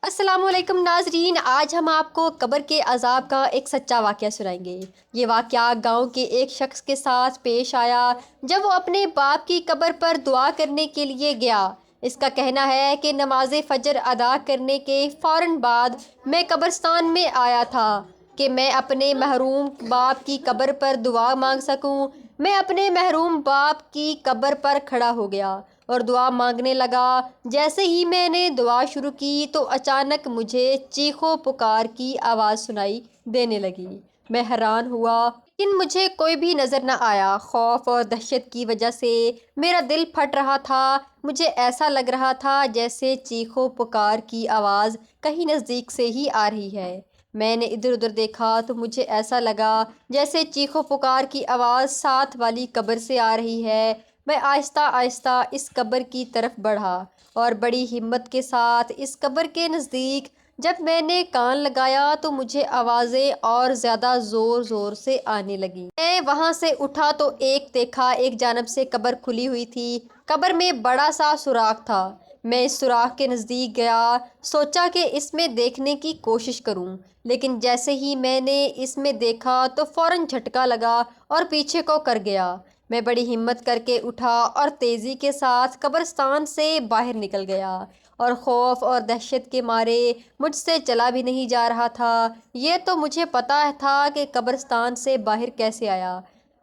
السلام علیکم ناظرین، آج ہم آپ کو قبر کے عذاب کا ایک سچا واقعہ سنائیں گے۔ یہ واقعہ گاؤں کے ایک شخص کے ساتھ پیش آیا جب وہ اپنے باپ کی قبر پر دعا کرنے کے لیے گیا۔ اس کا کہنا ہے کہ نماز فجر ادا کرنے کے فوراً بعد میں قبرستان میں آیا تھا کہ میں اپنے محروم باپ کی قبر پر دعا مانگ سکوں۔ میں اپنے محروم باپ کی قبر پر کھڑا ہو گیا اور دعا مانگنے لگا۔ جیسے ہی میں نے دعا شروع کی تو اچانک مجھے چیخو پکار کی آواز سنائی دینے لگی۔ میں حیران ہوا لیکن مجھے کوئی بھی نظر نہ آیا۔ خوف اور دہشت کی وجہ سے میرا دل پھٹ رہا تھا۔ مجھے ایسا لگ رہا تھا جیسے چیخو پکار کی آواز کہیں نزدیک سے ہی آ رہی ہے۔ میں نے ادھر ادھر دیکھا تو مجھے ایسا لگا جیسے چیخو پکار کی آواز ساتھ والی قبر سے آ رہی ہے۔ میں آہستہ آہستہ اس قبر کی طرف بڑھا اور بڑی ہمت کے ساتھ اس قبر کے نزدیک جب میں نے کان لگایا تو مجھے آوازیں اور زیادہ زور زور سے آنے لگیں۔ میں وہاں سے اٹھا تو دیکھا ایک جانب سے قبر کھلی ہوئی تھی۔ قبر میں بڑا سا سوراخ تھا۔ میں اس سوراخ کے نزدیک گیا، سوچا کہ اس میں دیکھنے کی کوشش کروں، لیکن جیسے ہی میں نے اس میں دیکھا تو فوراً جھٹکا لگا اور پیچھے کو کر گیا۔ میں بڑی ہمت کر کے اٹھا اور تیزی کے ساتھ قبرستان سے باہر نکل گیا اور خوف اور دہشت کے مارے مجھ سے چلا بھی نہیں جا رہا تھا۔ یہ تو مجھے پتہ تھا کہ قبرستان سے باہر کیسے آیا۔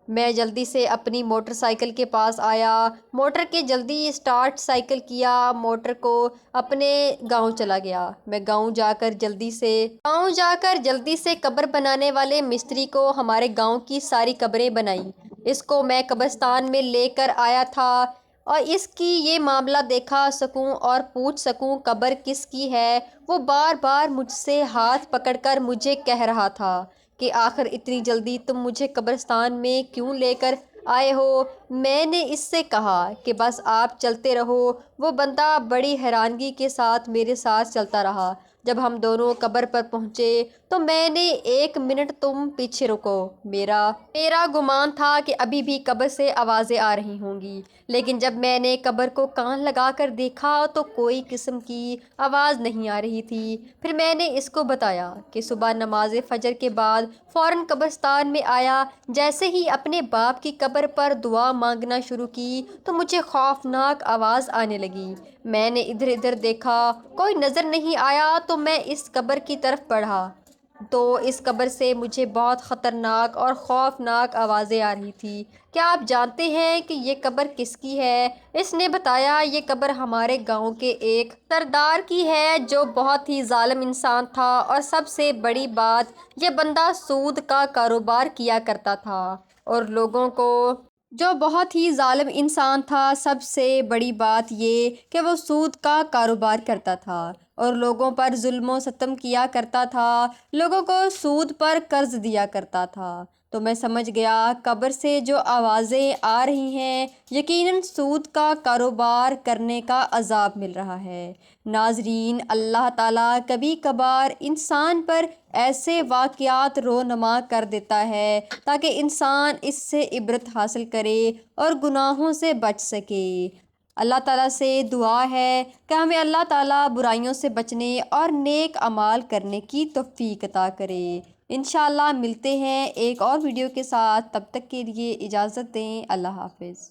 میں جلدی سے اپنی موٹر سائیکل کے پاس آیا، موٹر کے جلدی اسٹارٹ سائیکل کیا، موٹر کو اپنے گاؤں چلا گیا۔ میں گاؤں جا کر جلدی سے قبر بنانے والے مستری کو ہمارے گاؤں کی ساری قبریں بنائیں۔ اس کو میں قبرستان میں لے کر آیا تھا اور اس کی یہ معاملہ دیکھا سکوں اور پوچھ سکوں قبر کس کی ہے۔ وہ بار بار مجھ سے ہاتھ پکڑ کر مجھے کہہ رہا تھا کہ آخر اتنی جلدی تم مجھے قبرستان میں کیوں لے کر آئے ہو؟ میں نے اس سے کہا کہ بس آپ چلتے رہو۔ وہ بندہ بڑی حیرانگی کے ساتھ میرے ساتھ چلتا رہا۔ جب ہم دونوں قبر پر پہنچے تو میں نے 1 منٹ تم پیچھے رکو۔ میرا گمان تھا کہ ابھی بھی قبر سے آوازیں آ رہی ہوں گی، لیکن جب میں نے قبر کو کان لگا کر دیکھا تو کوئی قسم کی آواز نہیں آ رہی تھی۔ پھر میں نے اس کو بتایا کہ صبح نماز فجر کے بعد فوراً قبرستان میں آیا۔ جیسے ہی اپنے باپ کی قبر پر دعا مانگنا شروع کی تو مجھے خوفناک آواز آنے لگی۔ میں نے ادھر ادھر دیکھا، کوئی نظر نہیں آیا تو میں اس قبر کی طرف بڑھا تو اس قبر سے مجھے بہت خطرناک اور خوفناک آوازیں آ رہی تھی۔ کیا آپ جانتے ہیں کہ یہ قبر کس کی ہے؟ اس نے بتایا یہ قبر ہمارے گاؤں کے ایک سردار کی ہے جو بہت ہی ظالم انسان تھا، اور سب سے بڑی بات یہ بندہ سود کا کاروبار کیا کرتا تھا اور لوگوں کو سب سے بڑی بات یہ کہ وہ سود کا کاروبار کرتا تھا اور لوگوں پر ظلم و ستم کیا کرتا تھا، لوگوں کو سود پر قرض دیا کرتا تھا۔ تو میں سمجھ گیا قبر سے جو آوازیں آ رہی ہیں یقیناً سود کا کاروبار کرنے کا عذاب مل رہا ہے۔ ناظرین، اللہ تعالیٰ کبھی کبھار انسان پر ایسے واقعات رونما کر دیتا ہے تاکہ انسان اس سے عبرت حاصل کرے اور گناہوں سے بچ سکے۔ اللہ تعالیٰ سے دعا ہے کہ ہمیں اللہ تعالیٰ برائیوں سے بچنے اور نیک اعمال کرنے کی توفیق عطا کرے۔ انشاءاللہ ملتے ہیں ایک اور ویڈیو کے ساتھ، تب تک کے لیے اجازت دیں۔ اللہ حافظ۔